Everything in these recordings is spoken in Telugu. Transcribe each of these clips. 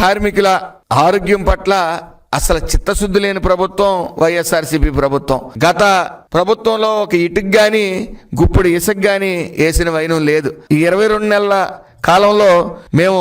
కార్మికుల ఆరోగ్యం పట్ల అసలు చిత్తశుద్ధి లేని ప్రభుత్వం వైఎస్ఆర్సీపీ ప్రభుత్వం. గత ప్రభుత్వంలో ఒక ఇటుకు గాని గుప్పుడు ఇసుక గాని వేసిన వైనం లేదు. ఈ 22 నెలల కాలంలో మేము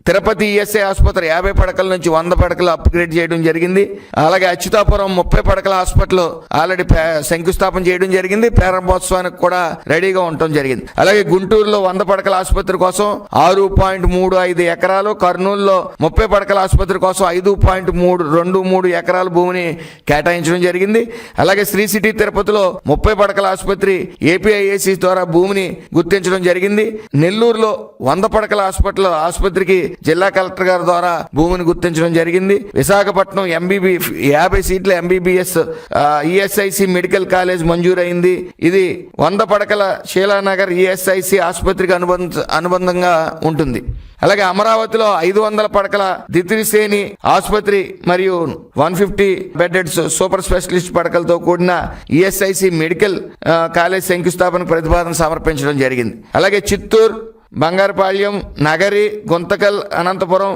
తిరుపతి ఈఎస్ఐ ఆసుపత్రి 50 పడకల నుంచి 100 పడకలు అప్గ్రేడ్ చేయడం జరిగింది. అలాగే అచ్యుతాపురం 30 పడకల హాస్పిటల్ ఆల్రెడీ శంకుస్థాపన చేయడం జరిగింది. ప్రారంభోత్సవానికి కూడా రెడీగా ఉండటం జరిగింది. అలాగే గుంటూరులో 100 పడకల ఆసుపత్రి కోసం 6.35 ఎకరాలు, కర్నూలులో 30 పడకల ఆసుపత్రి కోసం 5.23 ఎకరాల భూమిని కేటాయించడం జరిగింది. అలాగే శ్రీ సిటీ తిరుపతిలో 30 పడకల ఆసుపత్రి ఏపీఐఏసీ ద్వారా భూమిని గుర్తించడం జరిగింది. నెల్లూరులో 100 పడకల ఆసుపత్రికి జిల్లా కలెక్టర్ గారి ద్వారా భూమిని గుర్తించడం జరిగింది. విశాఖపట్నం 50 సీట్ల ఎంబీబీఎస్ ఈఎస్ఐసి మెడికల్ కాలేజ్ మంజూరైంది. ఇది 100 పడకల శీలానగర్ ఈఎస్ఐసి ఆసుపత్రికి అనుబంధంగా ఉంటుంది. అలాగే అమరావతిలో 500 పడకల ద్వితీయ ఆసుపత్రి మరియు 150 బెడెడ్ సూపర్ స్పెషలిస్ట్ పడకలతో కూడిన ఈఎస్ఐసి మెడికల్ కాలేజ్ శంకుస్థాపన ప్రతిపాదన సమర్పించడం జరిగింది. అలాగే చిత్తూరు, బంగారుపాళ్యం, నగరి, గుంతకల్, అనంతపురం,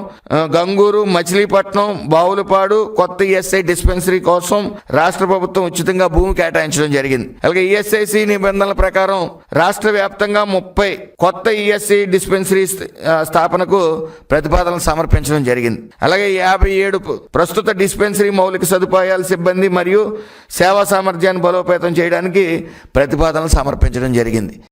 గంగూరు, మచిలీపట్నం, బావులపాడు కొత్త ఈఎస్ఐ డిస్పెన్సరీ కోసం రాష్ట్ర ప్రభుత్వం ఉచితంగా భూమి కేటాయించడం జరిగింది. అలాగే ఈఎస్ఐసి నిబంధనల ప్రకారం రాష్ట్ర వ్యాప్తంగా 30 కొత్త ఈఎస్ఐ డిస్పెన్సరీ స్థాపనకు ప్రతిపాదనలు సమర్పించడం జరిగింది. అలాగే 57 ప్రస్తుత డిస్పెన్సరీ మౌలిక సదుపాయాల సిబ్బంది మరియు సేవా సామర్థ్యాన్ని బలోపేతం చేయడానికి ప్రతిపాదనలు సమర్పించడం జరిగింది.